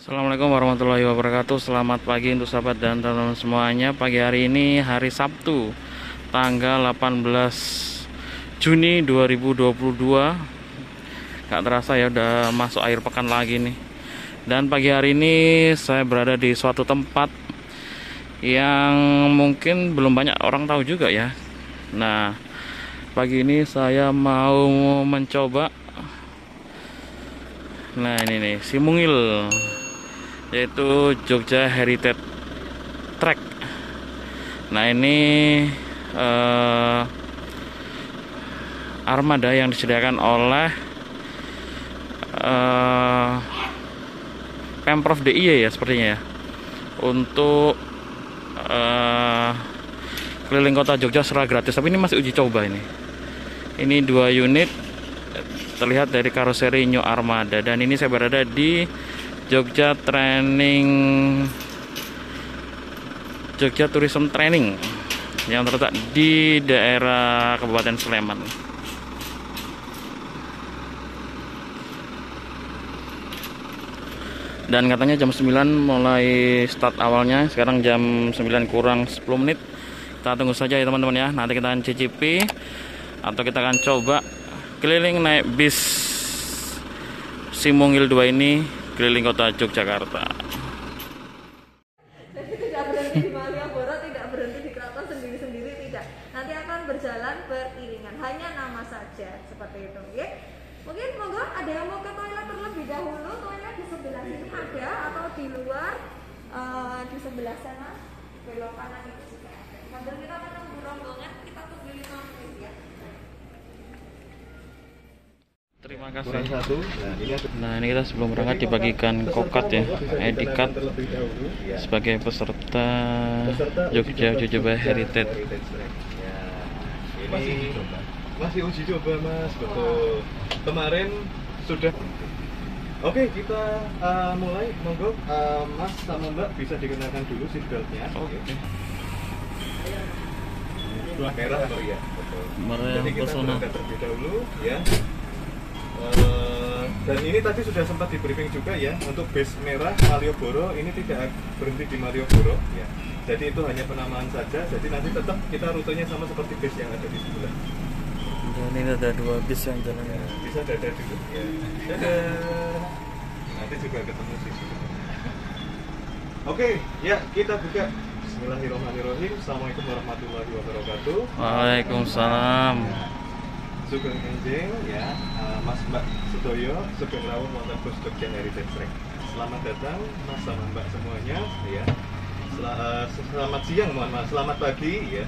Assalamualaikum warahmatullahi wabarakatuh. Selamat pagi untuk sahabat dan teman-teman semuanya. Pagi hari ini hari Sabtu tanggal 18 Juni 2022. Gak terasa ya udah masuk akhir pekan lagi nih. Dan pagi hari ini saya berada di suatu tempat yang mungkin belum banyak orang tahu juga ya. Nah, pagi ini saya mau mencoba. Nah, ini nih, Simungil, yaitu Jogja Heritage Track. Nah, ini armada yang disediakan oleh Pemprov DIY ya sepertinya ya, untuk keliling kota Jogja secara gratis. Tapi ini masih uji coba ini. Ini 2 unit terlihat dari karoseri New Armada, dan ini saya berada di Jogja Tourism Training yang terletak di daerah Kabupaten Sleman. Dan katanya jam 9 mulai start awalnya. Sekarang jam 9 kurang 10 menit. Kita tunggu saja ya teman-teman ya. Nanti kita akan cicipi atau kita akan coba keliling naik bis Simungil 2 ini keliling kota Yogyakarta. Jadi tidak berhenti di Malioboro, tidak berhenti di keraton sendiri-sendiri, tidak. Nanti akan berjalan beriringan, hanya nama saja seperti itu. Ya. Mungkin monggo ada yang mau ke toilet terlebih dahulu. Toilet di sebelah sini ada, atau di luar di sebelah sana belok kanan itu juga ada. Sambil kita menunggu rombongan, kita tunggu 5 menit ya. Terima kasih. Kurang satu. Nah, ini kita sebelum berangkat dibagikan kokat ya, ID card sebagai peserta Jogja Heritage. Ya, ini masih uji coba Mas, betul. Kemarin sudah. Oke, kita mulai. Monggo, Mas sama Mbak bisa dikenakan dulu seatbeltnya. Oke. Merah atau ya? Betul. Merah Jadi kita pesona. berangkat terlebih dahulu, ya. Dan ini tadi sudah sempat di briefing juga ya, untuk base merah Malioboro ini tidak berhenti di Malioboro ya. Jadi itu hanya penamaan saja. Jadi nanti tetap kita rutenya sama seperti base yang ada di sebelah. Dan ini ada 2 bis yang jalan ya. Bisa dada dulu ya. Dadah. Nanti juga ketemu sih. Oke, ya kita buka. Bismillahirrahmanirrahim. Assalamualaikum warahmatullahi wabarakatuh. Waalaikumsalam. Sugeng Enjing ya, Mas Mbak Sedoyo, Sugeng Rawuh wonten Bus Jogja Heritage Track. Selamat datang Mas sama Mbak semuanya ya. Selamat siang, mohon maaf, selamat pagi ya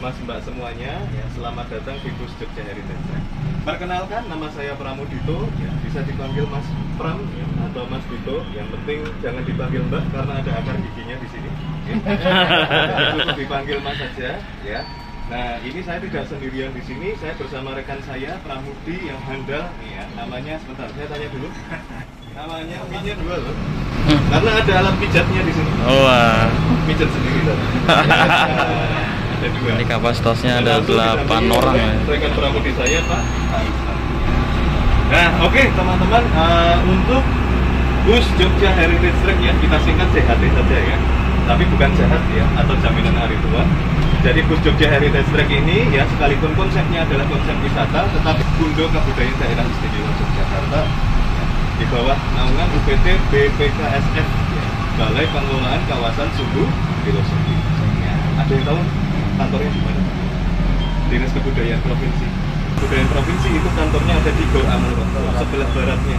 Mas Mbak semuanya ya. Selamat datang di Bus Jogja Heritage Track. Perkenalkan, nama saya Pramudito ya, bisa dipanggil Mas Pram ya, atau Mas Dito. Yang penting jangan dipanggil Mbak karena ada akar giginya di sini. Ya. Cukup dipanggil Mas saja ya. Nah, ini saya tidak sendirian di sini, saya bersama rekan saya, Pramudi yang handal, nih ya, namanya, sebentar, saya tanya dulu. Namanya Minya 2 loh. Karena ada alat pijatnya di sini. Wah. Pijat sendiri tadi. Ada 2. Ini kapasitasnya ada Langsung 8 didampingi orang oleh ya. rekan Pramudi saya, Pak. Nah, oke, teman-teman, untuk Bus Jogja Heritage Track ya, kita singkat JHT saja ya. Tapi bukan sehat ya, atau jaminan hari tua. Jadi Bus Jogja Heritage Track ini ya, sekalipun konsepnya adalah konsep wisata, tetapi Bundo Kebudayaan Daerah Istimewa Yogyakarta ya, di bawah naungan UPT BPKSF ya, Balai Pengelolaan Kawasan Sumbu Filosofi. Ya, ada yang tahu kantornya di mana? Dinas Kebudayaan Provinsi. Kebudayaan Provinsi itu kantornya ada di Gor Amuro, sebelah baratnya.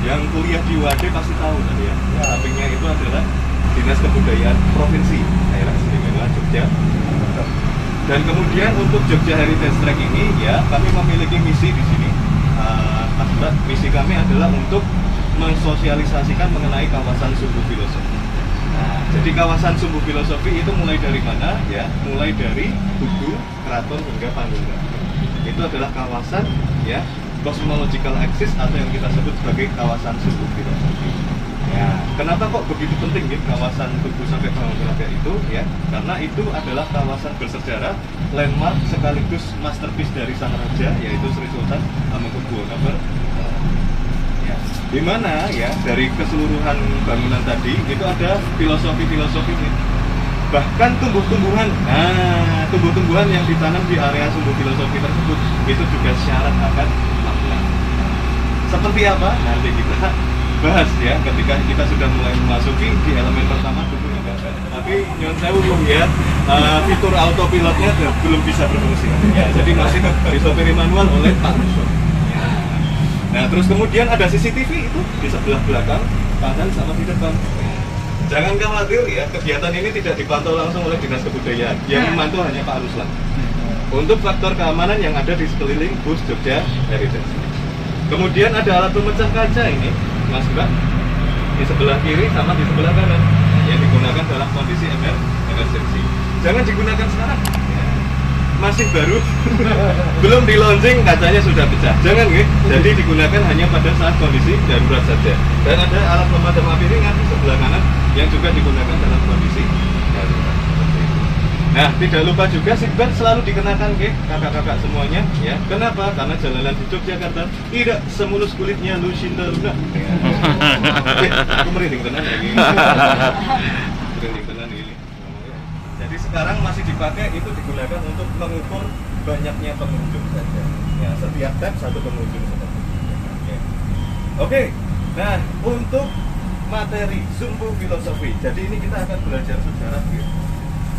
Yang kuliah di Wade pasti tahu tadi ya. Sampingnya itu adalah Dinas Kebudayaan Provinsi Daerah Istimewa Jogja. Dan kemudian untuk Jogja Heritage Track ini ya, kami memiliki misi di sini. Mas Mbak, misi kami adalah untuk mensosialisasikan mengenai kawasan Sumbu Filosofi. Nah, jadi kawasan Sumbu Filosofi itu mulai dari mana ya? Mulai dari Tugu, Keraton hingga Panggunggan. Itu adalah kawasan ya, cosmological axis atau yang kita sebut sebagai kawasan Sumbu Filosofi. Ya, kenapa kok begitu penting gitu kawasan Tugu sampai Panggunggan itu ya? Karena itu adalah kawasan bersejarah, landmark sekaligus masterpiece dari sang raja, yaitu Sri Sultan Hamengkubuwono I. Ya, Ya. Di mana ya dari keseluruhan bangunan tadi itu ada filosofi-filosofinya. Bahkan tumbuh-tumbuhan, tumbuh-tumbuhan yang ditanam di area sumbu filosofi tersebut itu juga syarat akan makna. Seperti apa? Nanti kita bahas ya ketika kita sudah mulai memasuki di elemen pertama tubuh yang ada. Tapi nyon sewu ya, fitur autopilotnya belum bisa berfungsi. Ya, jadi masih disopiri manual oleh Pak Russo. Ya. Nah, terus kemudian ada CCTV itu di sebelah belakang, kanan sama di depan. Jangan khawatir ya, kegiatan ini tidak dipantau langsung oleh Dinas Kebudayaan. Yang memantau hanya Pak Ruslan. Untuk faktor keamanan yang ada di sekeliling bus Jogja Heritage. Kemudian ada alat pemecah kaca ini, Mas Mbak, di sebelah kiri sama di sebelah kanan, yang digunakan dalam kondisi emergency. Jangan digunakan sekarang, ya. Masih baru, belum di launching kacanya sudah pecah. Jangan ya, jadi digunakan hanya pada saat kondisi darurat saja. Dan ada alat pemadam api ringan di sebelah kanan yang juga digunakan dalam kondisi darurat. Nah, tidak lupa juga seatbelt selalu dikenakan ke kakak-kakak semuanya ya. Kenapa? Karena jalanan di Yogyakarta tidak semulus kulitnya Lucinta Luna. Aku merinding tenan lagi. Merinding tenan ini. Jadi sekarang masih dipakai itu digunakan untuk mengukur banyaknya pengunjung saja. Ya, setiap tab satu pengunjung seperti itu. Oke. Nah, untuk materi sumbu filosofi. Jadi ini kita akan belajar sejarah gitu.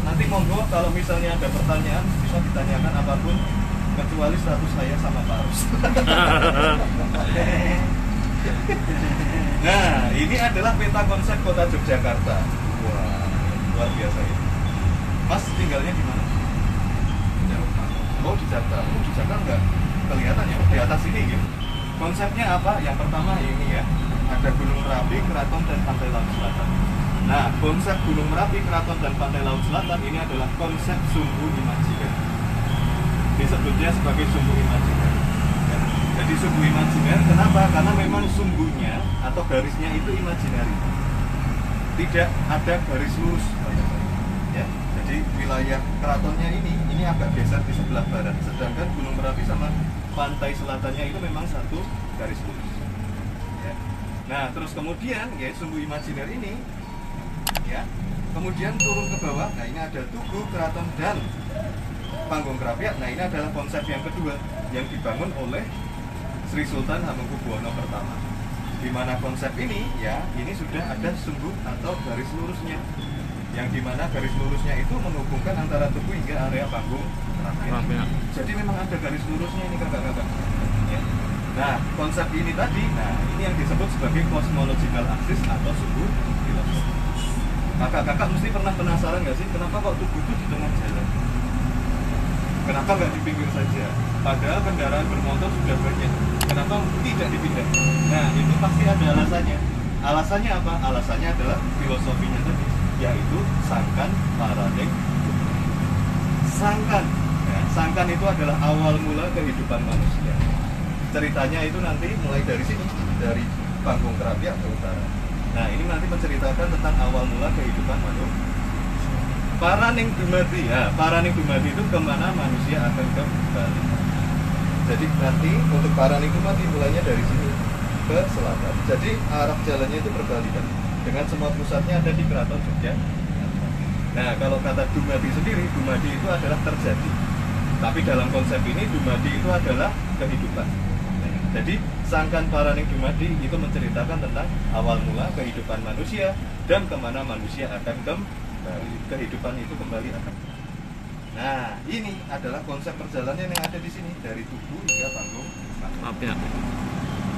Nanti monggo kalau misalnya ada pertanyaan bisa ditanyakan apapun kecuali status saya sama Pak Rus. Nah, ini adalah peta konsep kota Yogyakarta. Wah, luar biasa ini. Mas tinggalnya di mana? Oh, di Jakarta. Oh, di Jakarta enggak kelihatan ya di atas ini gitu. Konsepnya apa? Yang pertama ini ya, ada Gunung Merapi, Keraton dan Pantai Laut Selatan. Nah, konsep Gunung Merapi, Keraton, dan Pantai Laut Selatan ini adalah konsep sumbu imajiner. Disebutnya sebagai sumbu imajiner. Ya. Jadi sumbu imajiner, kenapa? Karena memang sumbunya atau garisnya itu imajinari. Tidak ada garis lurus. Ya. Jadi wilayah keratonnya ini agak geser di sebelah barat. Sedangkan Gunung Merapi sama pantai selatannya itu memang satu garis lurus. Ya. Nah, terus kemudian ya sumbu imajiner ini ya, kemudian turun ke bawah. Nah, ini ada Tugu, Keraton, dan Panggung Kerapiak. Nah, ini adalah konsep yang kedua yang dibangun oleh Sri Sultan Hamengkubuwono pertama. Di mana konsep ini ya, ini sudah ada sumbu atau garis lurusnya. Yang dimana garis lurusnya itu menghubungkan antara Tugu hingga area Panggung Kerapiak. Jadi memang ada garis lurusnya ini kakak-kakak. Ya. Nah, konsep ini tadi, nah ini yang disebut sebagai cosmological axis atau sumbu filosofi. Kakak-kakak mesti pernah penasaran nggak sih kenapa kok Tugu itu di tengah jalan? Kenapa nggak di pinggir saja? Padahal kendaraan bermotor sudah banyak. Kenapa tidak dipindah? Nah, itu pasti ada alasannya. Alasannya apa? Alasannya adalah filosofinya tadi, yaitu sangkan paraning. Sangkan. Ya, sangkan itu adalah awal mula kehidupan manusia. Ceritanya itu nanti mulai dari sini, dari Panggung Kerapiak ke utara. Nah, ini nanti menceritakan tentang awal mula kehidupan manusia. Paraning dumadi, ya, paraning dumadi itu kemana manusia akan kembali. Jadi nanti untuk paraning dumadi mulainya dari sini ke selatan. Jadi arah jalannya itu berbalikan dengan semua pusatnya ada di Keraton Jogja. Nah, kalau kata dumadi sendiri, dumadi itu adalah terjadi. Tapi dalam konsep ini dumadi itu adalah kehidupan. Jadi sangkan paraning dumadi itu menceritakan tentang awal mula kehidupan manusia dan kemana manusia akan kembali. Kehidupan itu kembali akan. Nah, ini adalah konsep perjalanan yang ada di sini dari Tugu hingga Panggung Kerapiak.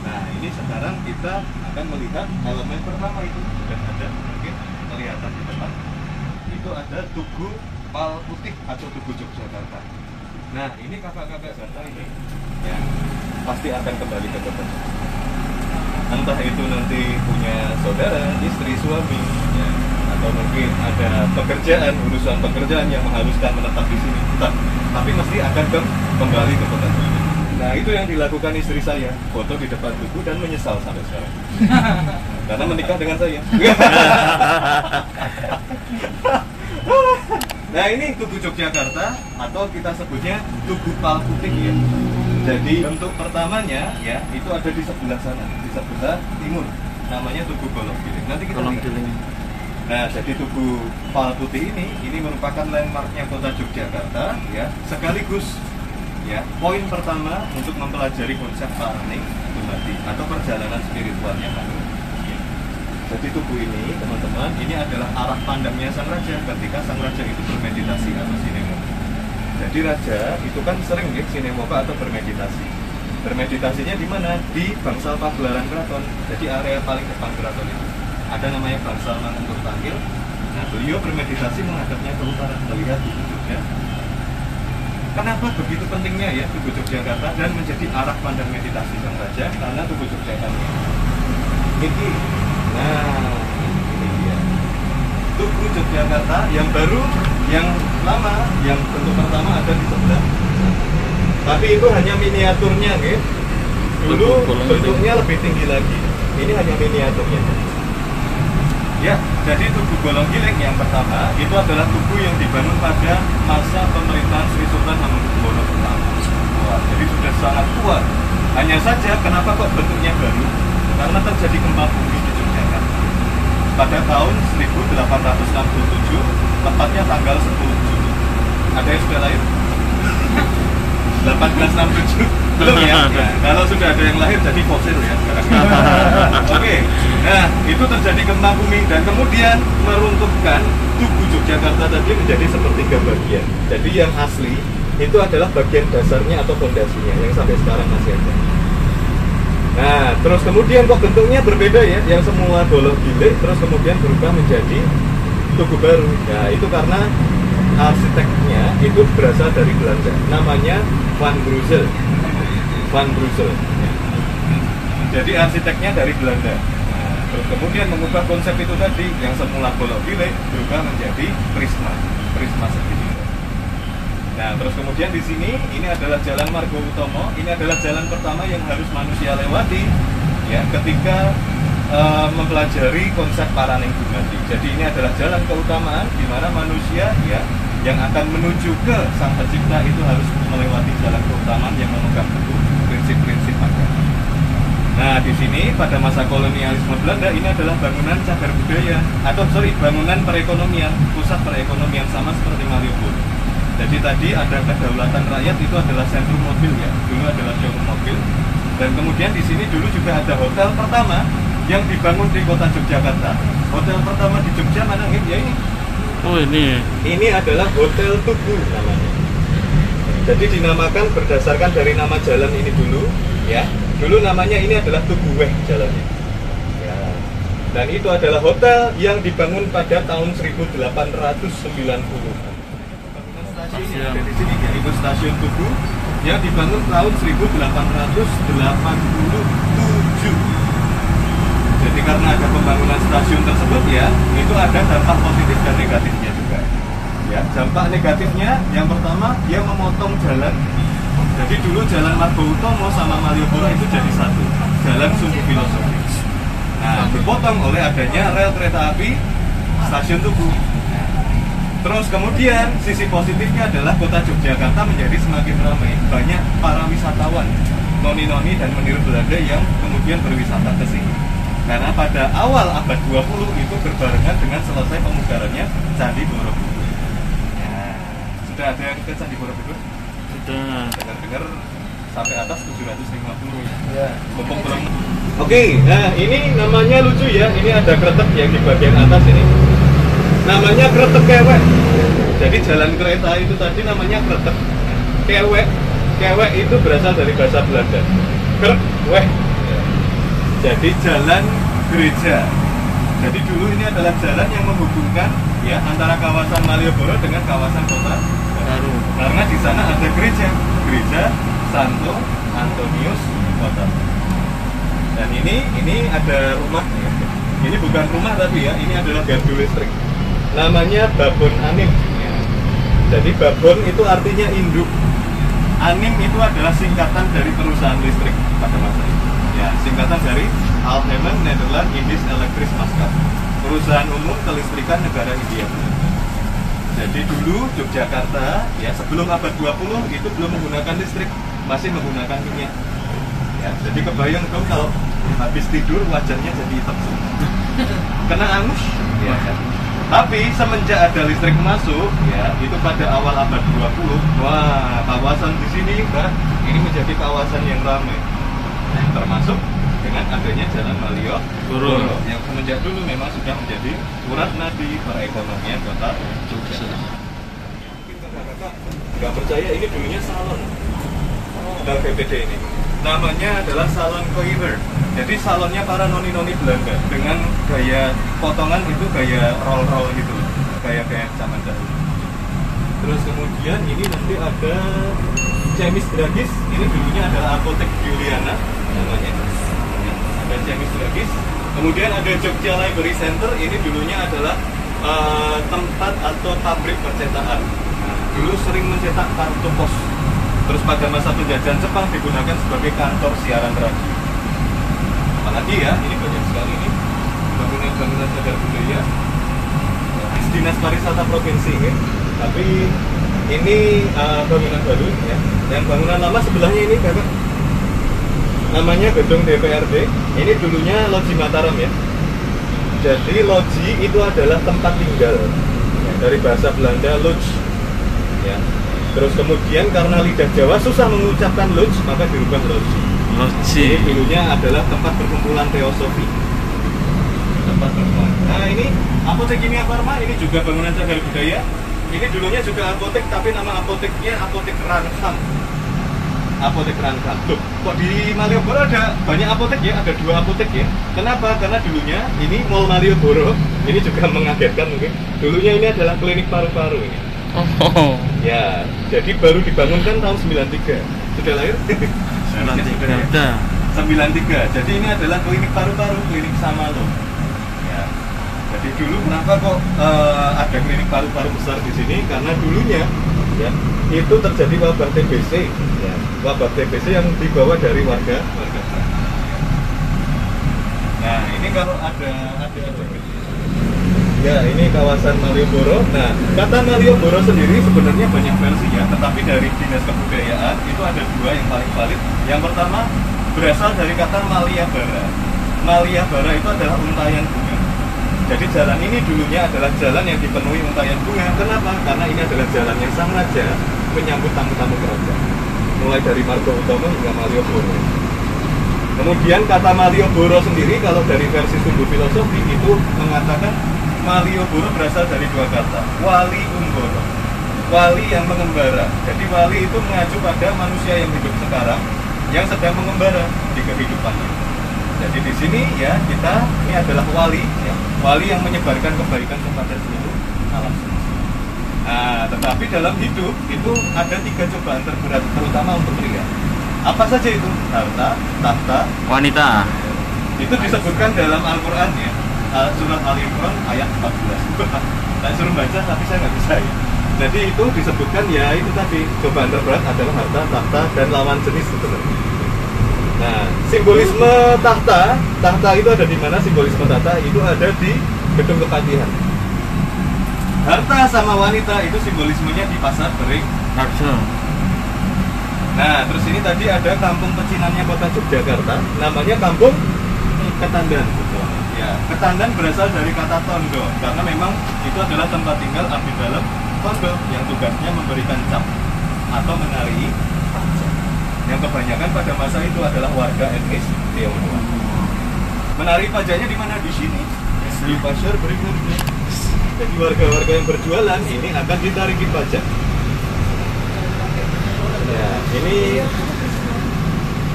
Nah, ini sekarang kita akan melihat elemen pertama itu sudah ada, mungkin kelihatan di depan. Itu ada Tugu Pal Putih atau Tugu Yogyakarta. Nah, ini kakak-kakak Jakarta ini yang pasti akan kembali ke kota. Entah itu nanti punya saudara, istri, suami, ya, atau mungkin ada pekerjaan, urusan pekerjaan yang mengharuskan menetap di sini. Entah, tapi mesti akan kembali ke kota. Nah, itu yang dilakukan istri saya, foto di depan Tugu dan menyesal sampai sekarang. Karena menikah dengan saya. Nah, ini Tugu Yogyakarta atau kita sebutnya Tugu Pal Putih ya. Jadi bentuk pertamanya ya itu ada di sebelah sana, di sebelah timur. Namanya Tugu Golonggiling. Nanti kita lihat. Nah, jadi Tugu Pal Putih ini merupakan landmarknya kota Yogyakarta ya, sekaligus ya poin pertama untuk mempelajari konsep paraning dumadi atau perjalanan spiritualnya Manu. Ya. Jadi tugu ini teman-teman, ini adalah arah pandangnya sang raja ketika sang raja itu bermeditasi atau sinemoka. Jadi raja itu kan sering ya sinemoka atau bermeditasi. Bermeditasinya di mana? Di bangsal pagelaran keraton. Jadi area paling depan keraton itu ada namanya bangsal Manguntur Tangkil. Nah, beliau bermeditasi menghadapnya ke utara, melihat Tugu Jogja. Kenapa begitu pentingnya ya Tugu Yogyakarta dan menjadi arah pandang meditasi sang raja? Karena Tugu Yogyakarta ini, nah ini dia Tugu Yogyakarta yang baru, yang lama, yang bentuk pertama ada di sebelah. Tapi itu hanya miniaturnya, gitu. Dulu bentuknya lebih tinggi lagi. Ini hanya miniaturnya. Ya, jadi Tugu Golonggiling yang pertama itu adalah tugu yang dibangun pada masa pemerintahan Sri Sultan Hamengkubuwono pertama. Wah, jadi sudah sangat kuat. Hanya saja kenapa kok bentuknya baru? Karena terjadi gempa bumi di Yogyakarta pada tahun 1867, tepatnya tanggal 10 Juni. Ada yang sudah lahir? 1867 belum ya? Ya, kalau sudah ada yang lahir jadi fosil ya sekarang. Oke, nah itu terjadi gempa bumi dan kemudian meruntuhkan Tugu Yogyakarta tadi menjadi sepertiga bagian. Jadi yang asli itu adalah bagian dasarnya atau fondasinya yang sampai sekarang masih ada. Nah, terus kemudian kok bentuknya berbeda ya? Yang semua Golonggiling terus kemudian berubah menjadi tugu baru. Nah, itu karena arsiteknya itu berasal dari Belanda, namanya Van Brussel. Van Brussel. Jadi arsiteknya dari Belanda. Nah, terus kemudian mengubah konsep itu tadi, yang semula Golonggiling berubah menjadi prisma segitiga. Nah, terus kemudian di sini ini adalah Jalan Margo Utomo. Ini adalah jalan pertama yang harus manusia lewati ya ketika mempelajari konsep paraning dumadi. Jadi ini adalah jalan keutamaan di mana manusia ya yang akan menuju ke Sang Pencipta itu harus melewati jalan keutamaan yang memegang teguh prinsip-prinsip agama. Nah, di sini pada masa kolonialisme Belanda ini adalah bangunan cagar budaya bangunan perekonomian, pusat perekonomian sama seperti Malioboro. Jadi tadi ada kedaulatan rakyat itu adalah sentrum mobil ya, dulu adalah showroom mobil. Dan kemudian di sini dulu juga ada hotel pertama yang dibangun di kota Yogyakarta. Hotel pertama di Jogja mana ya ini? Oh ini. Ini adalah Hotel Tugu namanya. Jadi dinamakan berdasarkan dari nama jalan ini dulu, ya. Dulu namanya ini adalah Tugu Weh jalannya. Ya. Dan itu adalah hotel yang dibangun pada tahun 1890. Stasiun yang ada di sini yaitu Stasiun Tugu yang dibangun tahun 1887. Jadi karena ada pembangunan stasiun tersebut ya, itu ada dampak positif dan negatifnya juga. Ya, dampak negatifnya yang pertama dia memotong jalan. Jadi dulu Jalan Margo Utomo sama Malioboro itu jadi satu, jalan sumbu filosofis. Nah, dipotong oleh adanya rel kereta api Stasiun Tugu. Terus kemudian sisi positifnya adalah kota Yogyakarta menjadi semakin ramai, banyak para wisatawan, noni-noni dan menir Belanda yang kemudian berwisata ke sini. Karena pada awal abad 20 itu berbarengan dengan selesai pemugarannya Candi Borobudur. Ya, sudah ada yang ke Candi Borobudur? Sudah. Dengar-dengar sampai atas 750. Ya, mumpung belum. Oke, nah ini namanya lucu ya. Ini ada kretek yang di bagian atas ini. Namanya kretek kewek. Jadi jalan kereta itu tadi namanya kretek. Kewek. Kewek itu berasal dari bahasa Belanda. Kerweh. Jadi jalan gereja. Jadi dulu ini adalah jalan yang menghubungkan ya antara kawasan Malioboro dengan kawasan kota baru. Karena di sana ada gereja Santo Antonius Kota. Dan ini ada rumah. Ini bukan rumah tapi ya, ini adalah gardu listrik. Namanya Babon Anim. Jadi Babon itu artinya induk. Anim itu adalah singkatan dari perusahaan listrik pada masa itu. Ya, singkatan dari Algemeen Nederland Indisch Elektrisch Maatschappij, perusahaan umum kelistrikan negara India. Jadi dulu Yogyakarta ya sebelum abad 20 itu belum menggunakan listrik, masih menggunakan minyak. Ya, jadi kebayang dong kalau habis tidur wajahnya jadi hitam semua. Kena angus, ya kan. Tapi semenjak ada listrik masuk, ya itu pada awal abad 20, wah kawasan di sini, Mbak, ini menjadi kawasan yang ramai. Termasuk dengan adanya Jalan Malioboro yang semenjak dulu memang sudah menjadi urat nadi perekonomian kota Jogja. Nggak percaya, ini dulunya salon BPD ini. Namanya adalah Salon Coiffeur. Jadi salonnya para noni-noni Belanda dengan gaya potongan itu gaya roll-roll gitu, kayak zaman dahulu. Terus kemudian ini nanti ada Chemis Dragis. Ini dulunya adalah apotek Juliana namanya. Ada Chemis Dragis. Kemudian ada Jogja Library Center. Ini dulunya adalah tempat atau pabrik percetakan. Dulu sering mencetak kartu pos. Terus pada masa penjajahan Jepang digunakan sebagai kantor siaran radio. Apalagi ya, ini banyak sekali nih bangunan-bangunan cagar budaya. Dinas Pariwisata Provinsi ya. Tapi ini bangunan baru ya. Yang bangunan lama sebelahnya ini Kakak. Namanya gedung DPRD. Ini dulunya Loji Mataram ya. Jadi loji itu adalah tempat tinggal. Ya, dari bahasa Belanda lodge. Ya. Terus kemudian karena lidah Jawa susah mengucapkan lodge, maka dirubah loji. Ini dulunya adalah tempat perkumpulan teosofi. Tempat perkumpulan. Nah ini apotek Kimia Farma, ini juga bangunan cagar budaya. Ini dulunya juga apotek, tapi nama apoteknya Apotek Rankam. Apotek Rankam. Loh, kok di Malioboro ada banyak apotek ya? Ada 2 apotek ya. Kenapa? Karena dulunya ini Mall Malioboro. Ini juga mengagetkan mungkin. Dulunya ini adalah klinik paru-paru ini. Oh. Ya, jadi baru dibangunkan tahun 93. Sudah lahir? 93. Jadi ini adalah klinik paru-paru, klinik Samalo. Ya. Jadi dulu kenapa kok ada klinik paru-paru besar di sini? Karena dulunya ya itu terjadi wabah TBC. Ya. Wabah TBC yang dibawa dari warga. Nah, ini kalau ada ya, ini kawasan Malioboro. Nah, kata Malioboro sendiri sebenarnya banyak versi ya, tetapi dari Dinas Kebudayaan itu ada 2 yang paling valid. Yang pertama berasal dari kata Maliabara. Maliabara itu adalah untayan bunga. Jadi jalan ini dulunya adalah jalan yang dipenuhi untayan bunga. Kenapa? Karena ini adalah jalan yang sang raja menyambut tamu-tamu kerajaan. Mulai dari Margoutomo hingga Malioboro. Kemudian kata Malioboro sendiri kalau dari versi sumbu filosofi itu mengatakan Malioboro berasal dari 2 kata, wali umboro, wali yang mengembara. Jadi wali itu mengacu pada manusia yang hidup sekarang yang sedang mengembara di kehidupannya. Jadi di sini ya ini adalah wali, ya, wali yang menyebarkan kebaikan kepada seluruh alam semesta. Nah, tetapi dalam hidup itu ada 3 cobaan terberat, terutama untuk pria. Apa saja itu? Harta, tahta, Wanita. Itu disebutkan dalam Al-Quran ya. Surat Al-Imran ayat 14. Saya suruh baca tapi saya nggak bisa ya. Jadi itu disebutkan ya itu tadi cobaan terberat adalah harta, tahta, dan lawan jenis sebenarnya. Nah, simbolisme tahta itu ada di mana? Simbolisme tahta itu ada di gedung Kepatihan. Harta sama wanita itu simbolismenya di pasar Bering. Nah, terus ini tadi ada kampung pecinannya kota Yogyakarta, namanya Kampung Ketandan. Ya, Ketandan berasal dari kata tondo, karena memang itu adalah tempat tinggal abdi dalam tondo yang tugasnya memberikan cap atau menarii pajak. Yang kebanyakan pada masa itu adalah warga etnis Tionghoa. Menarii pajaknya di mana? Di sini, di pasar berikutnya. Jadi warga-warga yang berjualan ini akan ditariki pajak. Ya, ini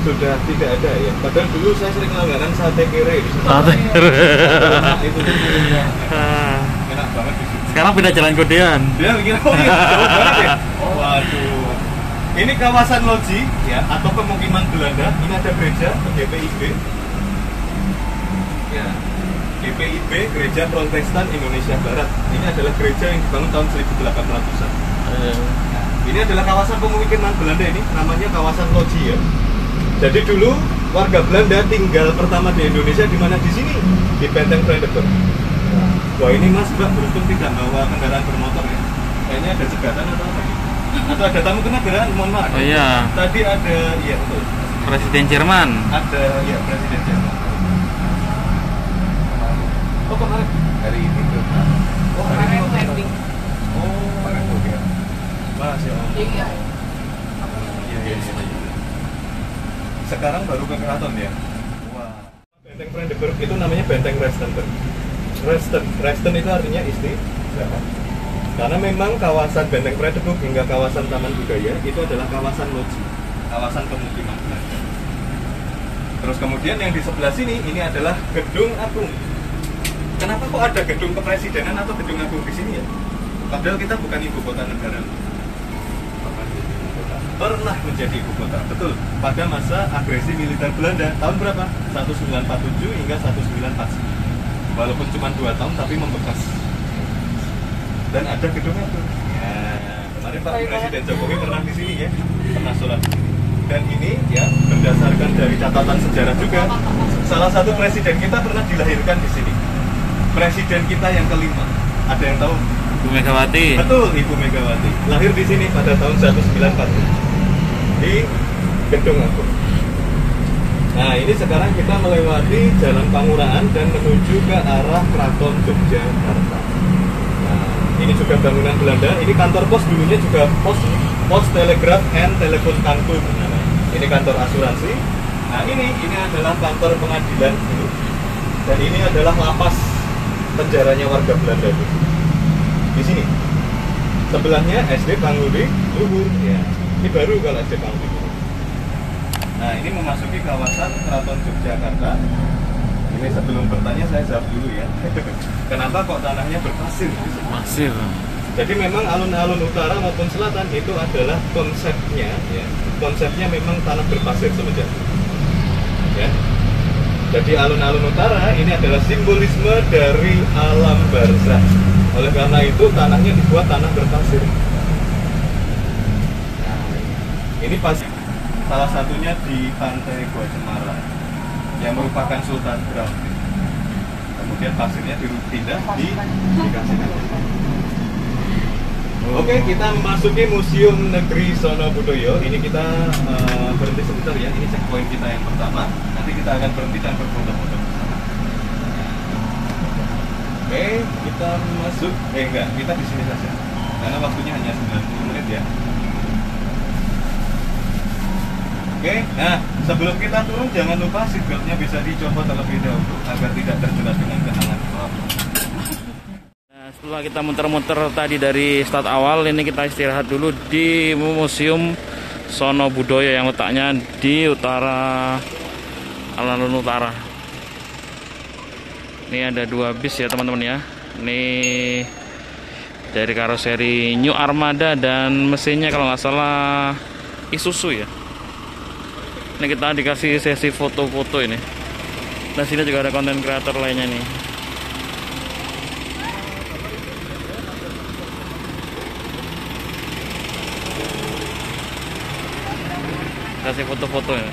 sudah tidak ada ya. Padahal dulu saya sering langganan sate kere. Sate kere. Itu enak banget di situ. Sekarang pindah jalan Kodean. Dia mikir jauh banget ya. Waduh. Ini kawasan loji ya atau pemukiman Belanda. Ini ada gereja GPIB. Ya. GPIB, Gereja Protestan Indonesia Barat. Ini adalah gereja yang dibangun tahun 1800-an. Ini adalah kawasan pemukiman Belanda ini, namanya kawasan loji ya. Jadi dulu warga Belanda tinggal pertama di Indonesia di mana? Di sini, di Benteng Brandenburg. Wah ini Mas Mbak beruntung tidak bawa kendaraan bermotor ya. Kayaknya ada cegatan atau apa gitu. Atau ada tamu kenegaraan, mohon maaf. Oh iya. Tadi ada, iya betul. Presiden Jerman. Ada, ya Presiden Jerman. Oh kemarin? Hari ini tuh. Oh hari ini. landing. Oh, Kemarin tuh ya. Masya Allah. Iya. Iya, iya, iya. Sekarang baru ke keraton ya? Wah. Benteng Brandenburg itu namanya Benteng Restenburg. Resten itu artinya istirahat. Karena memang kawasan Benteng Brandenburg hingga kawasan Taman Budaya itu adalah kawasan loji, kawasan pemukiman Belanda. Terus kemudian yang di sebelah sini ini adalah Gedung Agung. Kenapa kok ada gedung kepresidenan atau gedung agung di sini ya? Padahal kita bukan ibu kota negara. Pernah menjadi ibu kota, betul. Pada masa agresi militer Belanda tahun berapa? 1947 hingga 1949. Walaupun cuma 2 tahun tapi membekas. Dan ada gedung agung. Ya, kemarin Pak Presiden Jokowi pernah di sini ya, pernah sholat. Dan ini ya berdasarkan dari catatan sejarah juga, salah satu presiden kita pernah dilahirkan di sini. Presiden kita yang kelima. Ada yang tahu? Bu Megawati. Betul, Ibu Megawati. Lahir di sini pada tahun 1940 di Gedung Agung. Nah, ini sekarang kita melewati Jalan Pangurahan dan menuju ke arah Keraton Yogyakarta. Nah, ini juga bangunan Belanda. Ini kantor pos, dulunya juga pos Telegraph and Telepon Kantor. Ini kantor asuransi. Nah, ini adalah kantor pengadilan dulu. Dan ini adalah lapas penjaranya warga Belanda itu. Di sini. Sebelahnya SD Pangluri Luhur ya. Ini baru kalau SD Pangluri Luhur. Nah, ini memasuki kawasan Keraton Yogyakarta. Ini sebelum bertanya saya jawab dulu ya. Kenapa kok tanahnya berpasir? Pasir. Jadi memang alun-alun utara maupun selatan itu adalah konsepnya ya. Konsepnya memang tanah berpasir semenjak. Ya. Jadi alun-alun utara ini adalah simbolisme dari alam barzah. Oleh karena itu tanahnya dibuat tanah berpasir. Nah, ini pasir. Salah satunya di Pantai Gua Cemara yang merupakan Sultan Ground. Kemudian pasirnya dipindah dikasih nama. Oke, kita memasuki Museum Negeri Sono Budoyo. Ini kita berhenti sebentar ya. Ini checkpoint kita yang pertama. Nanti kita akan berhenti dan berfoto-foto bersama. Oke, kita masuk. Enggak, kita di sini saja. Karena waktunya hanya 90 menit ya. Oke, nah sebelum kita turun jangan lupa seatbeltnya bisa dicopot terlebih dahulu agar tidak terjerat dengan genangan kolam. Setelah kita muter-muter tadi dari start awal, ini kita istirahat dulu di Museum Sono Budoyo yang letaknya di utara, alun-alun utara. Ini ada 2 bis ya teman-teman ya. Ini dari karoseri New Armada dan mesinnya kalau nggak salah Isuzu ya. Ini kita dikasih sesi foto-foto ini. Nah sini juga ada konten kreator lainnya nih. Kasih foto-foto ya.